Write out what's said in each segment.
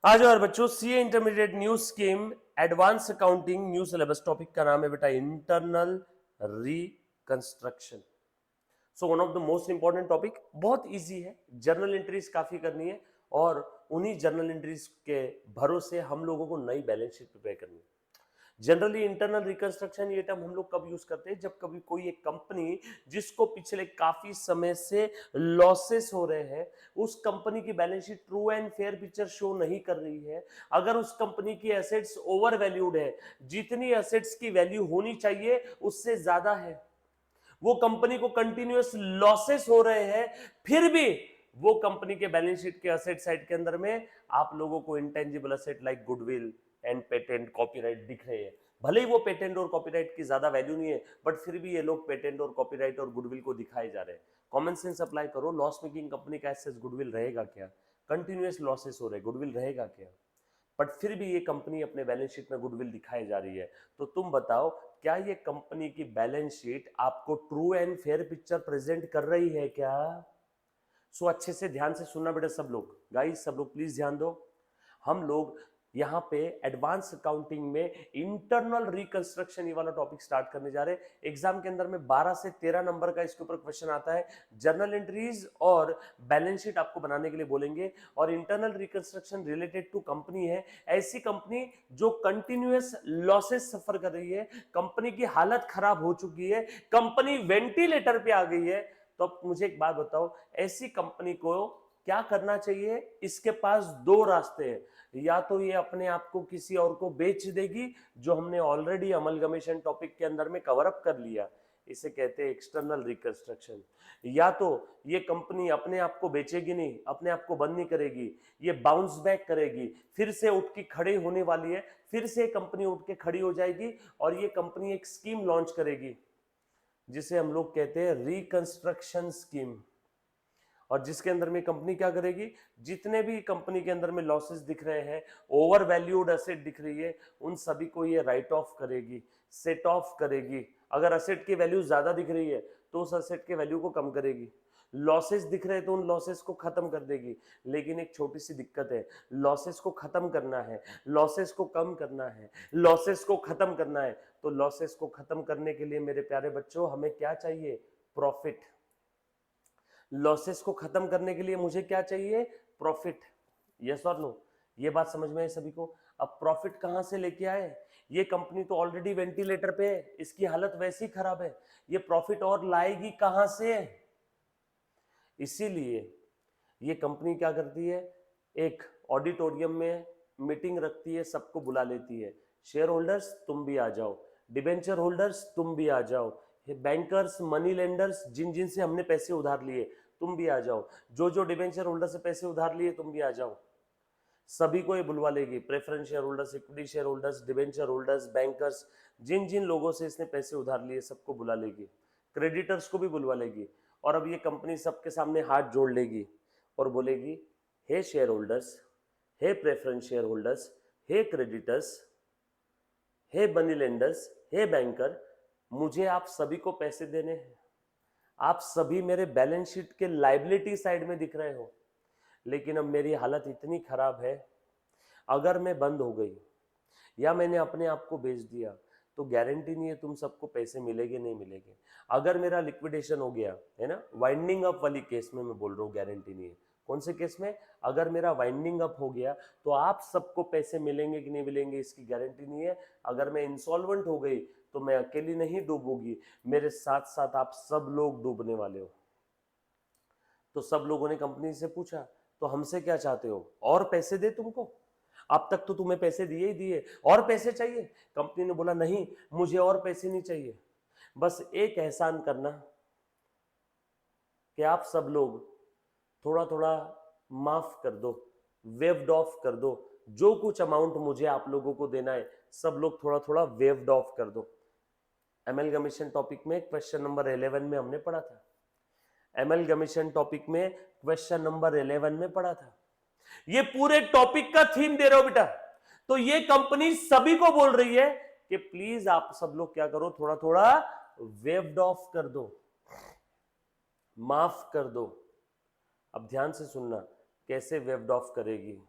आज और बच्चों CA intermediate new scheme advance accounting new syllabus topic का नाम है बेटा internal reconstruction. So one of the most important topic, बहुत इजी है, जर्नल एंट्रीज काफी करनी है और उन्हीं जर्नल एंट्रीज के भरोसे हम लोगों को नई बैलेंस शीट प्रिपेयर करनी है। जनरली इंटरनल रिकंस्ट्रक्शन ये टर्म हम लोग कब यूज करते हैं, जब कभी कोई एक कंपनी जिसको पिछले काफी समय से लॉसेस हो रहे हैं, उस कंपनी की balance sheet true and fair picture show नहीं कर रही है, अगर उस कंपनी की एसेट्स ओवर वैल्यूड है, जितनी एसेट्स की वैल्यू होनी चाहिए उससे ज्यादा है, वो कंपनी को कंटिन्यूअस लॉसेस हो रहे हैं, फिर भी वो कंपनी के बैलेंस शीट के असेट साइड के अंदर में आप लोगों को intangible asset like goodwill and patent copyright दिख रहे हैं। भले ही वो पेटेंट और कॉपीराइट की ज्यादा वैल्यू नहीं है, बट फिर भी ये लोग पेटेंट और कॉपीराइट और गुडविल को दिखाए जा रहे हैं। कॉमन सेंस अप्लाई करो, लॉस मेकिंग कंपनी का एसेट गुडविल रहेगा क्या? कंटिन्यूअस लॉसेस हो रहे, गुडविल रहेगा क्या? बट फिर भी ये कंपनी अपने बैलेंस शीट में गुडविल दिखाई जा रही है। तो तुम बताओ, क्या ये कंपनी की बैलेंस शीट आपको true and fair picture present कर रही है क्या? सो अच्छे से ध्यान से सुनना बेटा सब लोग, गाइस सब लोग प्लीज ध्यान दो। हम लोग यहाँ पे एडवांस अकाउंटिंग में इंटरनल रिकंस्ट्रक्शन ये वाला टॉपिक स्टार्ट करने जा रहे हैं। एग्जाम के अंदर में 12 से 13 नंबर का इसके ऊपर क्वेश्चन आता है। जर्नल एंट्रीज और बैलेंस शीट आपको बनाने के लिए बोलेंगे, और internal reconstruction related to company है, ऐसी कंपनी जो कंटिन्यूअस लॉसेस सफर कर रही है, कंपनी की हालत खराब हो चुकी है, कंपनी वेंटिलेटर पे आ गई है। तो अब मुझे एक बात बताओ, ऐसी कंपनी को क्या करना चाहिए? इसके पास दो रास्ते हैं, या तो ये अपने आप को किसी और को बेच देगी, जो हमने ऑलरेडी अमलगमेशन टॉपिक के अंदर में कवर अप कर लिया, इसे कहते हैं एक्सटर्नल रिकंस्ट्रक्शन। या तो ये कंपनी अपने आप को बेचेगी नहीं, अपने आप को बंद नहीं करेगी, ये बाउंस बैक करेगी, फिर से उठ के खड़े होने वाली है, फिर से कंपनी उठ के खड़ी हो जाएगी और ये कंपनी एक स्कीम लॉन्च करेगी जिसे हम लोग कहते हैं रिकंस्ट्रक्शन स्कीम। और जिसके अंदर में कंपनी क्या करेगी, जितने भी कंपनी के अंदर में लॉसेस दिख रहे हैं, ओवर वैल्यूड एसेट दिख रही है, उन सभी को ये राइट ऑफ करेगी, सेट ऑफ करेगी। अगर एसेट की वैल्यू ज्यादा दिख रही है तो उस एसेट के वैल्यू को कम करेगी, लॉसेस दिख रहे हैं तो उन लॉसेस को खत्म कर देगी। लेकिन एक छोटी सी दिक्कत है, लॉसेस को खत्म करना है, लॉसेस को कम करना है, लॉसेस को खत्म करना है, तो लॉसेस को खत्म करने के लिए मेरे प्यारे बच्चों हमें क्या चाहिए? प्रॉफिट। लॉसेस को खत्म करने के लिए मुझे क्या चाहिए? प्रॉफिट। यस और नो? ये बात समझ में है सभी को? अब प्रॉफिट कहां से लेके आए? ये कंपनी तो ऑलरेडी वेंटिलेटर पे है, इसकी हालत वैसी खराब है, ये प्रॉफिट और लाएगी कहां से? इसीलिए ये कंपनी क्या करती है, एक ऑडिटोरियम में मीटिंग रखती है, सबको बुला लेती है, शेयर होल्डर्स तुम भी आ जाओ, डिबेंचर होल्डर्स तुम भी आ जाओ, बैंकर्स, मनी लेंडर्स, जिन जिन से हमने पैसे उधार लिए तुम भी आ जाओ, जो जो डिबेंचर होल्डर से पैसे उधार लिए तुम भी आ जाओ। सभी को ये बुलवा लेगी, preference shareholders, equity shareholders, debenture holders, bankers, जिन जिन लोगों से इसने पैसे उधार लिए सबको बुला लेगी, क्रेडिटर्स को भी बुलवा लेगी। और अब ये कंपनी सबके सामने हाथ जोड़ लेगी और बोलेगी, हे शेयर होल्डर्स, हे प्रेफरेंस शेयर होल्डर्स, हे क्रेडिटर्स, हे मनी लेंडर्स, हे बैंकर, मुझे आप सभी को पैसे देने हैं। आप सभी मेरे बैलेंस शीट के लाइबिलिटी साइड में दिख रहे हो, लेकिन अब मेरी हालत इतनी खराब है, अगर मैं बंद हो गई या मैंने अपने आप को बेच दिया तो गारंटी नहीं है तुम सबको पैसे मिलेंगे नहीं मिलेंगे। अगर मेरा लिक्विडेशन हो गया है ना, वाइंडिंग अप वाली केस में मैं बोल रहा हूँ, गारंटी नहीं है। कौन से केस में? अगर मेरा वाइंडिंग अप हो गया तो आप सबको पैसे मिलेंगे कि नहीं मिलेंगे इसकी गारंटी नहीं है। अगर मैं इंसॉल्वेंट हो गई तो मैं अकेली नहीं डूबूंगी, मेरे साथ साथ आप सब लोग डूबने वाले हो। तो सब लोगों ने कंपनी से पूछा, तो हमसे क्या चाहते हो, और पैसे दे तुमको? अब तक तो तुम्हें पैसे दिए ही दिए, और पैसे चाहिए? कंपनी ने बोला नहीं, मुझे और पैसे नहीं चाहिए, बस एक एहसान करना कि आप सब लोग थोड़ा थोड़ा माफ कर दो, वेव्ड ऑफ कर दो, जो कुछ अमाउंट मुझे आप लोगों को देना है सब लोग थोड़ा थोड़ा वेव्ड ऑफ कर दो। एमएलगमेशन टॉपिक में क्वेश्चन नंबर 11 में हमने पढ़ा था, एमएलगमेशन टॉपिक में क्वेश्चन नंबर 11 में पढ़ा था। ये पूरे टॉपिक का थीम दे रहे हो बेटा। तो ये कंपनी सभी को बोल रही है कि प्लीज आप सब लोग क्या करो, थोड़ा थोड़ा वेव्ड ऑफ कर दो, माफ कर दो। अब ध्यान से सुनना, कैसे वेव्ड ऑफ करेगी,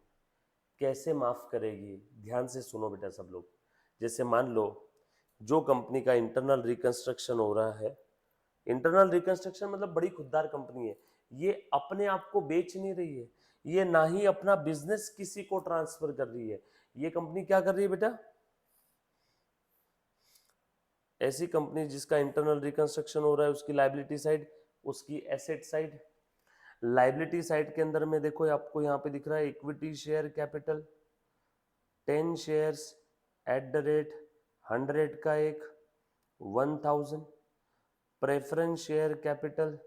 कैसे माफ करेगी? ध्यान से सुनो बेटा सब लोग। जैसे मान लो जो कंपनी का इंटरनल रिकंस्ट्रक्शन हो रहा है, इंटरनल रिकंस्ट्रक्शन मतलब बड़ी खुददार कंपनी है, ये अपने आप को बेच नहीं रही है, ये ना ही अपना बिजनेस किसी को ट्रांसफर कर रही है। ये कंपनी क्या कर रही है बेटा? ऐसी कंपनी जिसका इंटरनल रिकंस्ट्रक्शन हो रहा है, उसकी लायबिलिटी साइड, उसकी एसेट साइड। लायबिलिटी साइड के अंदर में देखो आपको यहाँ पे दिख रहा है equity share capital 10 shares at the rate 100 का एक 1000, preference share capital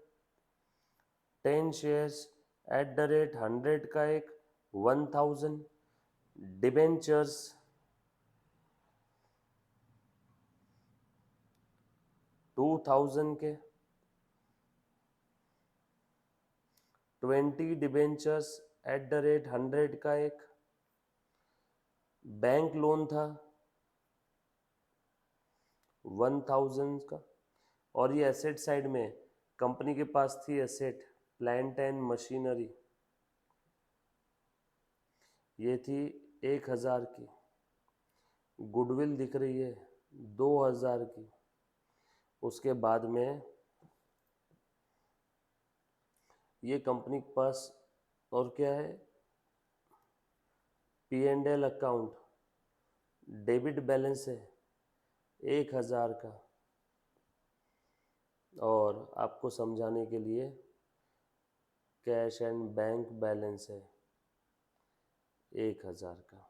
10 shares at the rate 100 का एक 1000, डिबेंचर्स 2000 के 20 डिबेंचर्स एट द रेट 100 का एक, बैंक लोन था 1000 का। और ये एसेट साइड में कंपनी के पास थी एसेट प्लांट एंड मशीनरी, ये थी 1000 की, गुडविल दिख रही है 2000 की। उसके बाद में ये कंपनी के पास और क्या है, P&L अकाउंट डेबिट बैलेंस है 1000 का, और आपको समझाने के लिए कैश एंड बैंक बैलेंस है 1000 का,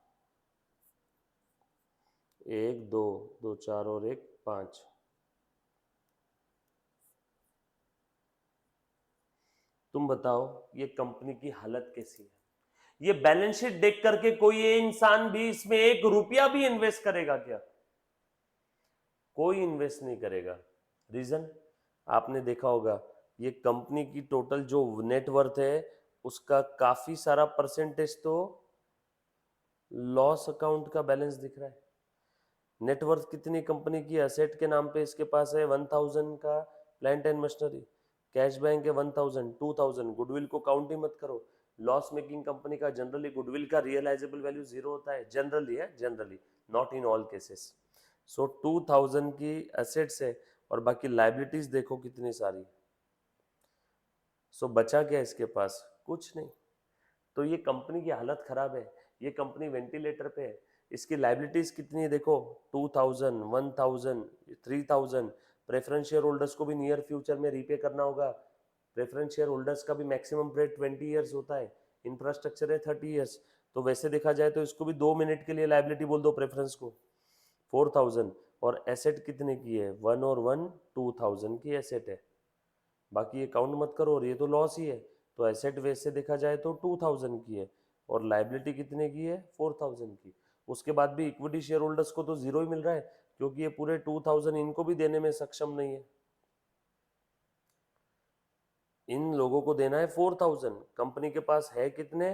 1 2 2 4 और 1 5। तुम बताओ ये कंपनी की हालत कैसी है? ये बैलेंस शीट देख करके कोई ये इंसान भी इसमें 1 रुपया भी इन्वेस्ट करेगा क्या? कोई इन्वेस्ट नहीं करेगा। रीजन आपने देखा होगा, ये कंपनी की टोटल जो नेटवर्थ है उसका काफी सारा परसेंटेज तो लॉस अकाउंट का बैलेंस दिख रहा है। नेटवर्थ कितनी कंपनी की एसेट के नाम पे इसके पास है 1000 का plant and machinery, cash bank है 1000, 2000, गुडविल को काउंट ही मत करो। लॉस मेकिंग कंपनी का जनरली गुडविल का रियलाइजेबल वैल्यू 0 होता है, जनरली है, generally, not in all cases. So 2000 की एसेट्स है और बाकी लाइबिलिटीज देखो कितनी सारी। सो बचा क्या इसके पास? कुछ नहीं। तो ये कंपनी की हालत खराब है, ये कंपनी वेंटिलेटर पे है। इसकी लाइबिलिटीज कितनी है देखो, 2000, 1000, 3000। प्रेफरेंस शेयर होल्डर्स को भी नियर फ्यूचर में रीपे करना होगा। प्रेफरेंस शेयर होल्डर्स का भी मैक्सिमम पीरियड 20 ईयर्स होता है, इंफ्रास्ट्रक्चर है 30 ईयर्स। तो वैसे देखा जाए तो इसको भी 2 मिनट के लिए लाइबिलिटी बोल दो प्रेफरेंस को, 4000। और एसेट कितने की है? 1 और 1 2000 की एसेट है, बाकी ये काउंट मत करो, और ये तो लॉस ही है। तो एसेट वेस से देखा जाए तो 2000 की है और लाइबिलिटी कितने की है? 4000 की। उसके बाद भी इक्विटी शेयर होल्डर्स को तो 0 ही मिल रहा है, क्योंकि ये पूरे 2000 इनको भी देने में सक्षम नहीं है। इन लोगों को देना है 4000, कंपनी के पास है कितने?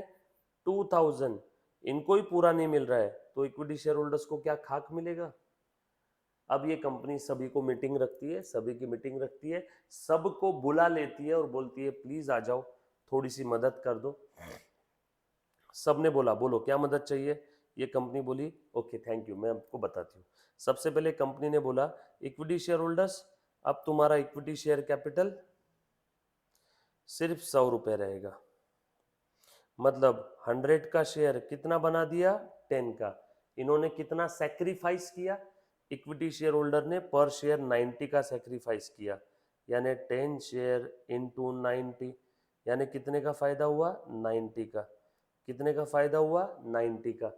2000, इनको ही पूरा नहीं मिल रहा है, तो इक्विटी शेयर होल्डर्स को क्या खाक मिलेगा? अब ये कंपनी सभी को मीटिंग रखती है, सभी की मीटिंग रखती है, सबको बुला लेती है और बोलती है प्लीज आ जाओ, थोड़ी सी मदद कर दो। सबने बोला बोलो क्या मदद चाहिए? ये कंपनी बोली ओके थैंक यू, मैं आपको बताती हूँ। सबसे पहले कंपनी ने बोला इक्विटी शेयर होल्डर्स, अब तुम्हारा इक्विटी शेयर कैपिटल सिर्फ 100 रुपए रहेगा। मतलब 100 का शेयर कितना बना दिया? 10 का। इन्होंने कितना सेक्रीफाइस किया? इक्विटी शेयर होल्डर ने पर शेयर 90 का सेक्रीफाइस किया, यानी 10 शेयर इंटू 90, यानी कितने का फायदा हुआ? 90 का। कितने का फायदा हुआ? 90 का।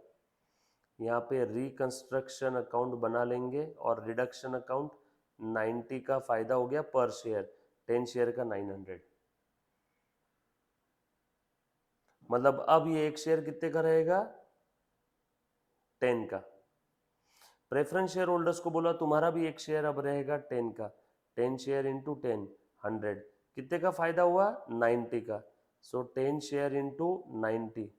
यहाँ पे रिकंस्ट्रक्शन अकाउंट बना लेंगे और रिडक्शन अकाउंट, 90 का फायदा हो गया पर शेयर, 10 शेयर का 900। मतलब अब ये एक शेयर कितने का रहेगा? 10 का। प्रेफरेंस शेयर होल्डर्स को बोला तुम्हारा भी एक शेयर अब रहेगा 10 का, 10 शेयर इंटू 10, 100। कितने का फायदा हुआ? 90 का। सो 10 share into 90।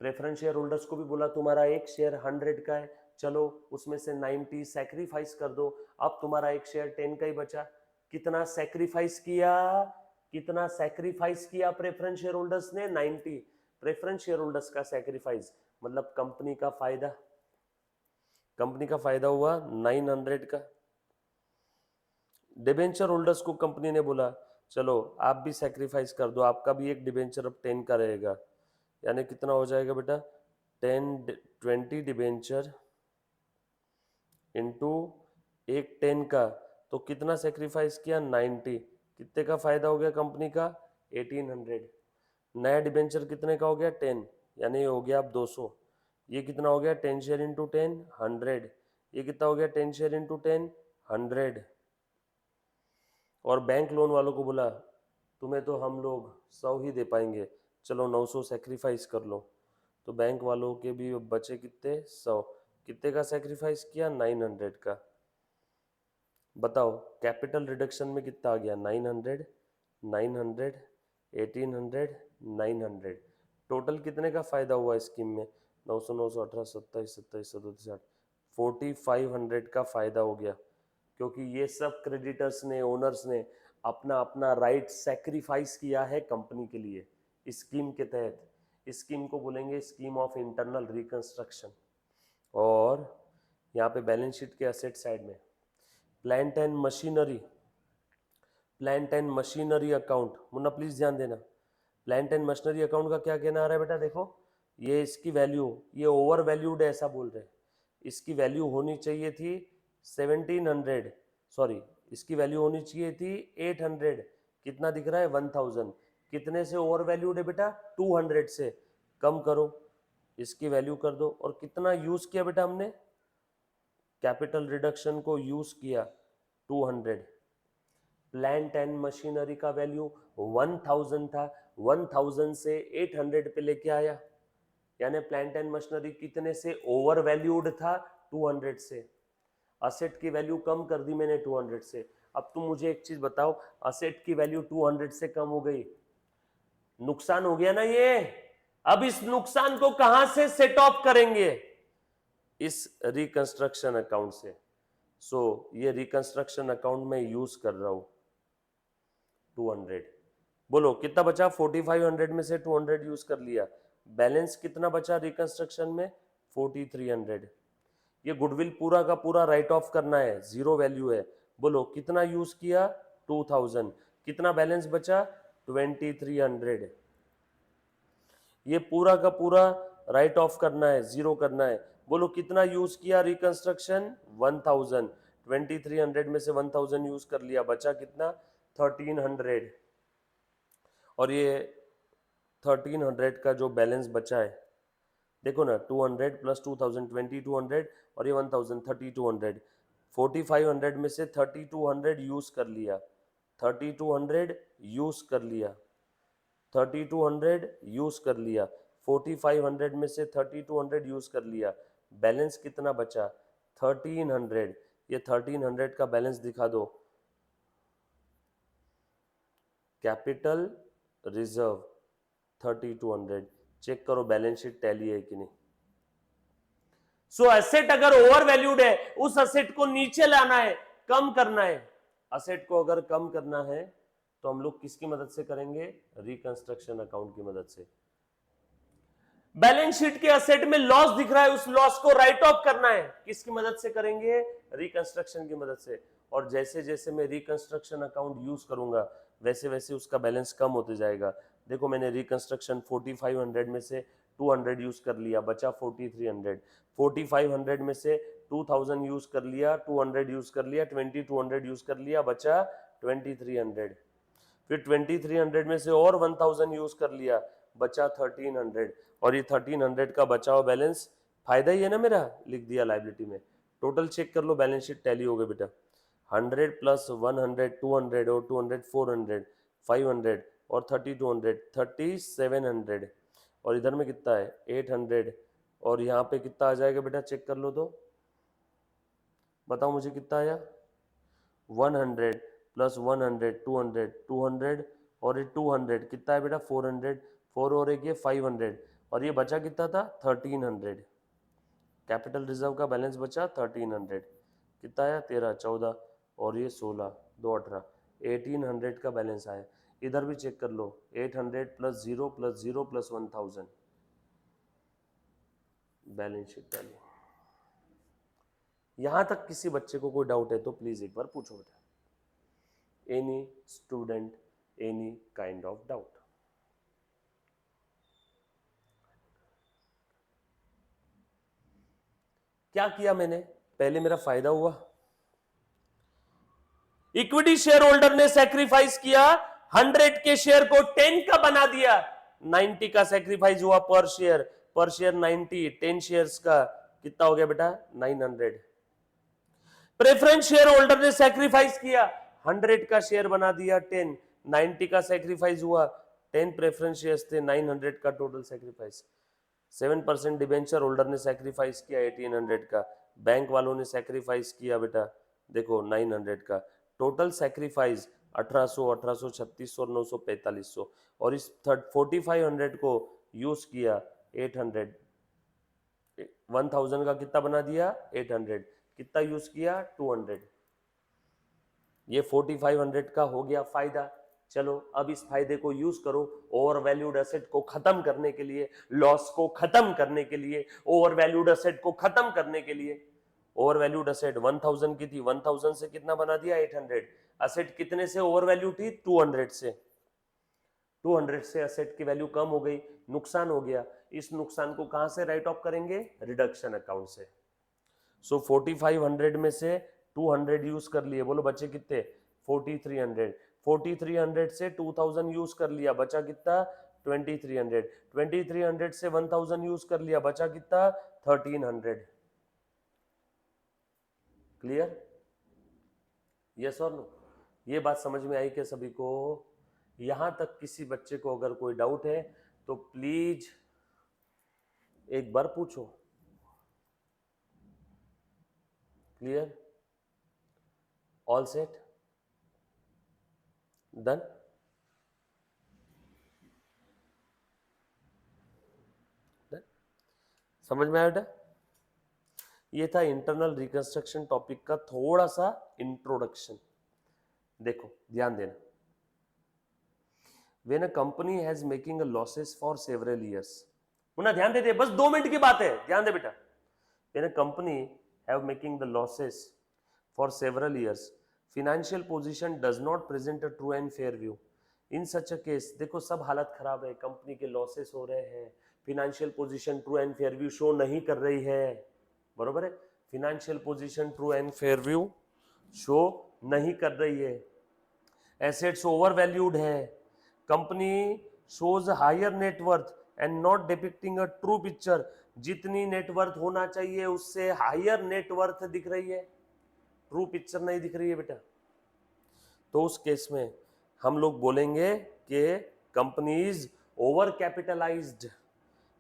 Preference share holders को भी बोला तुम्हारा एक शेयर 100 का है, चलो उसमें से 90 सैक्रिफाइस कर दो, अब तुम्हारा एक शेयर 10 का ही बचा। कितना सैक्रिफाइस किया? कितना सैक्रिफाइस किया प्रेफरेंस शेयर होल्डर्स ने? 90। प्रेफरेंस शेयर होल्डर्स का सैक्रिफाइस मतलब कंपनी का फायदा, कंपनी का फायदा हुआ 900 का। डिबेंचर होल्डर्स को कंपनी ने बोला चलो आप भी सैक्रिफाइस कर दो, आपका भी एक डिबेंचर अब 10 का रहेगा, यानी कितना हो जाएगा बेटा 20 डिबेंचर इंटू एक 10 का, तो कितना सेक्रीफाइस किया 90, कितने का फायदा हो गया कंपनी का 1800। नया डिबेंचर कितने का हो गया 10, यानी हो गया अब 200। ये कितना हो गया 10 शेयर इंटू 10 100, ये कितना हो गया 10 शेयर इंटू 10 100। और बैंक लोन वालों को बोला तुम्हें तो हम लोग 100 ही दे पाएंगे, चलो 900 सेक्रीफाइस कर लो, तो बैंक वालों के भी बचे कितने 100, कितने का सेक्रीफाइस किया 900 का। बताओ कैपिटल रिडक्शन में कितना आ गया 900 900 1800 900, टोटल कितने का फायदा हुआ स्कीम में 900 900 18 27 27 37 4500 का फायदा हो गया, क्योंकि ये सब क्रेडिटर्स ने ओनर्स ने अपना अपना राइट सैक्रिफाइस किया है कंपनी के लिए स्कीम के तहत। स्कीम को बोलेंगे स्कीम ऑफ इंटरनल रिकंस्ट्रक्शन। और यहाँ पे बैलेंस शीट के असेट साइड में plant and machinery, plant and machinery account, Munna please ध्यान देना, प्लांट एंड मशीनरी अकाउंट का क्या कहना आ रहा है बेटा, देखो ये इसकी वैल्यू ये ओवर वैल्यूड है ऐसा बोल रहे हैं, इसकी वैल्यू होनी चाहिए थी 1700, सॉरी इसकी वैल्यू होनी चाहिए थी 800, कितना दिख रहा है 1000, कितने से ओवर वैल्यूड है बेटा 200 से, कम करो इसकी वैल्यू कर दो। और कितना यूज किया बेटा हमने, कैपिटल रिडक्शन को यूज किया 200। प्लांट एंड मशीनरी का वैल्यू 1000 था, 1000 से 800 पे लेके आया, यानी प्लांट एंड मशीनरी कितने से ओवर वैल्यूड था 200 से, असेट की वैल्यू कम कर दी मैंने 200 से। अब तुम मुझे एक चीज बताओ, असेट की वैल्यू 200 से कम हो गई, नुकसान हो गया ना ये, अब इस नुकसान को कहां से सेट ऑफ करेंगे, इस रिकंस्ट्रक्शन अकाउंट से। सो ये रिकंस्ट्रक्शन अकाउंट में यूज कर रहा हूं 200। बोलो कितना बचा, 4500 में से 200 यूज कर लिया, बैलेंस कितना बचा रिकंस्ट्रक्शन में 4300। ये गुडविल पूरा का पूरा राइट ऑफ करना है, जीरो वैल्यू है, बोलो कितना यूज किया 2000, कितना बैलेंस बचा 2300। ये पूरा का पूरा राइट ऑफ करना है, जीरो करना है, बोलो कितना यूज किया रिकंस्ट्रक्शन 1000, 2300 में से 1000 यूज कर लिया, बचा कितना 1300। और ये 1300 का जो बैलेंस बचा है देखो ना, 200 प्लस 2000 2200 और ये 1000 3200, 4500 में से 3200 यूज कर लिया, 3200 यूज कर लिया, 3200 यूज कर लिया, 4500 में से 3200 यूज कर लिया, बैलेंस कितना बचा 1300। ये 1300 का बैलेंस दिखा दो, कैपिटल रिजर्व 3200, चेक करो बैलेंस शीट टैली है कि नहीं। सो एसेट अगर ओवर वैल्यूड है, उस एसेट को नीचे लाना है, कम करना है, एसेट को अगर कम करना है तो हम लोग किसकी मदद से करेंगे, रिकंस्ट्रक्शन अकाउंट की मदद से। बैलेंस शीट के एसेट में लॉस दिख रहा है, उस लॉस को राइट ऑफ करना है, किसकी मदद से करेंगे, रिकंस्ट्रक्शन की मदद से। और जैसे जैसे मैं रिकंस्ट्रक्शन अकाउंट यूज करूंगा वैसे वैसे उसका बैलेंस कम होते जाएगा। देखो मैंने रिकंस्ट्रक्शन 4500 में से 200 यूज कर लिया, बचा 4300, 4500 में से 2000 यूज कर लिया, 200 यूज कर लिया, 2200 यूज कर लिया, बचा 2300, फिर 2300 में से और 1000 यूज कर लिया, बचा 1300। और ये 1300 का बचा हुआ बैलेंस फायदा ही है ना मेरा, लिख दिया लायबिलिटी में। टोटल चेक कर लो, बैलेंस शीट टैली हो गई बेटा, 100 प्लस 100 200 और 200 400 500 और 3200 3700, और इधर में कितना है 800, और यहाँ पे कितना आ जाएगा बेटा, चेक कर लो तो बताओ मुझे कितना आया, 100 प्लस 100 200 200 और ये 200 कितना है बेटा 400, 4 और एक ये 500, और ये बचा कितना था 1300। कैपिटल रिजर्व का बैलेंस बचा 1300, कितना आया 13 14 और ये 16 2 18, 1800 का बैलेंस आया। इधर भी चेक कर लो, 800 plus 0 plus 0 plus 1000 balance sheet value. यहां तक किसी बच्चे को कोई डाउट है तो प्लीज एक बार पूछो बेटा। Any student, any kind of doubt? क्या किया मैंने? पहले मेरा फायदा हुआ, इक्विटी शेयर होल्डर ने सैक्रिफाइस किया, 100 के शेयर को 10 का बना दिया, 90 का सैक्रिफाइस हुआ पर शेयर 90, 10 शेयर्स का कितना हो गया बेटा? 900। प्रेफरेंस शेयर होल्डर ने सैक्रिफाइस किया, 100 का शेयर बना दिया 10, 90 का सैक्रिफाइस हुआ, 10 प्रेफरेंस शेयर्स थे, 900 का टोटल सैक्रिफाइस। 7% डिबेंचर होल्डर ने सैक्रिफाइस किया 1800 का, बैंक वालों ने सैक्रिफाइस किया बेटा देखो 900 का, टोटल सैक्रिफाइस 1800, 1800, 3600 और 900, 4500, और इस 4500 को यूज किया 800, 1000 का कितना बना दिया? 800, कितना यूज किया? 200। ये 4500 का हो गया फायदा। चलो अब इस फायदे को यूज करो ओवर वैल्यूड एसेट को खत्म करने के लिए, लॉस को खत्म करने के लिए, ओवर वैल्यूड एसेट को खत्म करने के लिए। ओवर वैल्यूड एसेट 1000 की थी, 1000 से कितना बना दिया? 800। एसेट कितने से ओवर वैल्यू थी? 200 से। 200 से एसेट की वैल्यू कम हो गई, नुकसान हो गया। इस नुकसान को कहां से राइट ऑफ करेंगे? रिडक्शन अकाउंट से। सो 4500 में से 200 यूज कर लिए, बोलो बचे कितने? 4300। 4300 से 2000 यूज कर लिया, बचा कितना? 2300। 2300 से 1000 यूज कर लिया, बचा कितना? 1300। क्लियर? यस और नो? ये बात समझ में आई क्या सभी को? यहां तक किसी बच्चे को अगर कोई डाउट है तो प्लीज एक बार पूछो। क्लियर? All set? डन? समझ में आया बेटा? ये था इंटरनल रिकंस्ट्रक्शन टॉपिक का थोड़ा सा इंट्रोडक्शन। देखो ध्यान देना, when a company has making a losses for several years, Munna ध्यान दे दे, बस 2 मिनट की बात है, ध्यान दे बेटा। when a company have making the losses for several years, financial position does not present a true and fair view. in such a case, देखो सब हालत खराब है, कंपनी के लॉसेस हो रहे हैं, financial position true and fair view show नहीं कर रही है, बरोबर है? Financial position true and fair view show नहीं कर रही है, एसेट्स ओवर वैल्यूड है, company shows higher net worth and not depicting a true picture, जितनी नेटवर्थ होना चाहिए उससे हायर नेटवर्थ दिख रही है, ट्रू पिक्चर नहीं दिख रही है बेटा। तो उस केस में हम लोग बोलेंगे कि company is overcapitalised,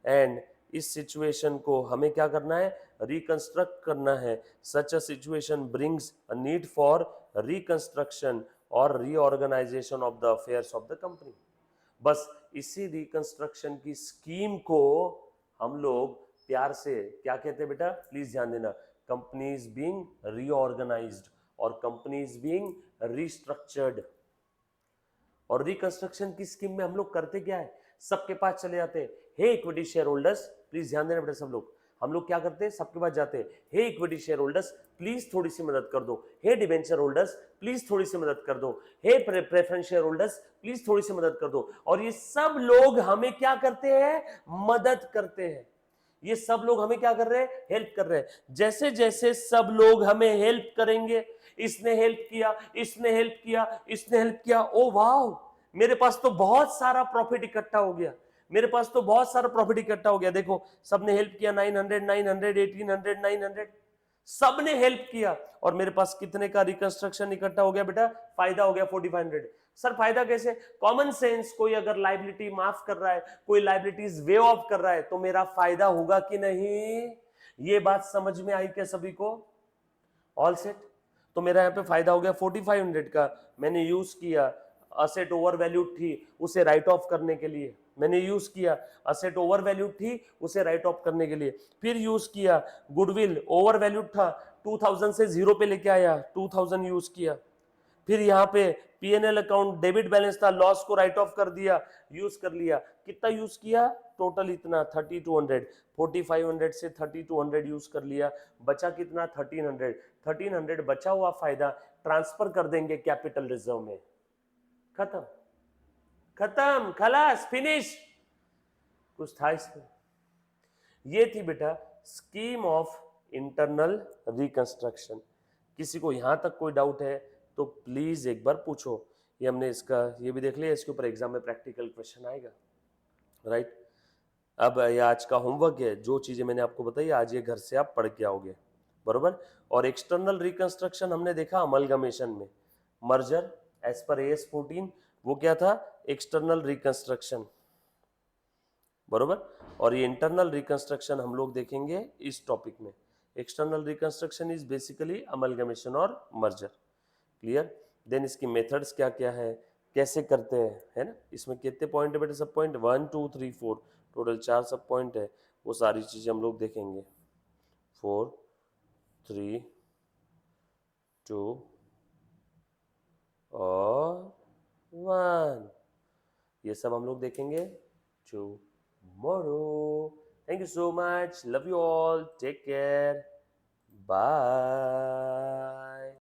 and इस सिचुएशन को हमें क्या करना है? रिकंस्ट्रक्ट करना है। Such a situation brings a need for reconstruction और reorganisation of the affairs of the company. बस इसी रिकंस्ट्रक्शन की स्कीम को हम लोग प्यार से क्या कहते हैं बेटा? प्लीज ध्यान देना, कंपनी इज बीइंग रीऑर्गेनाइज्ड और कंपनी इज बीइंग रिस्ट्रक्चर्ड। और रिकंस्ट्रक्शन की स्कीम में हम लोग करते क्या है? सबके पास चले जाते हैं, हे इक्विटी शेयर होल्डर्स, प्लीज ध्यान देना बेटा सब लोग, हम लोग क्या करते हैं? सबके पास जाते हैं, हे इक्विटी शेयर होल्डर्स प्लीज थोड़ी सी मदद कर दो, हे डिबेंचर होल्डर्स प्लीज थोड़ी सी मदद कर दो, हे प्रेफरेंस शेयर होल्डर्स प्लीज थोड़ी सी मदद कर दो। और ये सब लोग हमें क्या करते हैं? मदद करते हैं। ये सब लोग हमें क्या कर रहे हैं? हेल्प कर रहे हैं। जैसे जैसे सब लोग हमें हेल्प करेंगे, इसने हेल्प किया, इसने हेल्प किया, इसने हेल्प किया, ओ वाह मेरे पास तो बहुत सारा प्रॉफिट इकट्ठा हो गया, मेरे पास तो बहुत सारा प्रॉफिट इकट्ठा हो गया। देखो सबने हेल्प किया, 900, 900, 1800, 900, सबने हेल्प किया, और मेरे पास कितने का रिकंस्ट्रक्शन इकट्ठा हो गया बेटा? फायदा हो गया 4500। सर फायदा कैसे? कॉमन सेंस, कोई अगर लायबिलिटी माफ कर रहा है, कोई लायबिलिटीज वे ऑफ कर रहा है, तो मेरा फायदा होगा कि नहीं? ये बात समझ में आई क्या सभी को? All set? तो मेरा यहाँ पे फायदा हो गया 4500 का, मैंने यूज किया, असेट ओवर वैल्यू थी उसे राइट ऑफ करने के लिए, मैंने यूज किया, असेट ओवर वैल्यू थी उसे राइट ऑफ करने के लिए, फिर यूज किया, गुडविल ओवर वैल्यू था 2000 से 0 पे लेके आया, 2000 यूज किया, फिर यहाँ पे P&L अकाउंट डेबिट बैलेंस था, लॉस को राइट ऑफ कर दिया, यूज कर लिया। कितना यूज किया? टोटल इतना 3200, 4500 से 3200 यूज कर लिया। बचा कितना? 1300। 1300 बचा हुआ फायदा ट्रांसफर कर देंगे कैपिटल रिजर्व में। खत्म, खत्म, खलास, फिनिश। कुछ था इसमें? ये थी बेटा स्कीम ऑफ इंटरनल रिकंस्ट्रक्शन। किसी को यहां तक कोई डाउट है तो प्लीज एक बार पूछो। ये हमने इसका ये भी देख लिया, इसके ऊपर एग्जाम में प्रैक्टिकल क्वेश्चन आएगा, राइट। अब ये आज का होमवर्क है, जो चीजें मैंने आपको बताई आज ये घर से आप पढ़ के आओगे, बरोबर। और एक्सटर्नल रिकंस्ट्रक्शन हमने देखा अमलगमेशन में, मर्जर एज पर AS 14 वो क्या था? एक्सटर्नल रिकंस्ट्रक्शन, बरोबर। और ये इंटरनल रिकंस्ट्रक्शन हम लोग देखेंगे इस टॉपिक में। External reconstruction is basically amalgamation और मर्जर, क्लियर। देन इसकी मेथड्स क्या क्या है, कैसे करते हैं, है ना। इसमें कितने पॉइंट है बेटे? सब पॉइंट 1 2 3 4, टोटल 4 सब पॉइंट है। वो सारी चीजें हम लोग देखेंगे। 4 3 2 और 1, ये सब हम लोग देखेंगे tomorrow. Thank you so much. Love you all. Take care. Bye.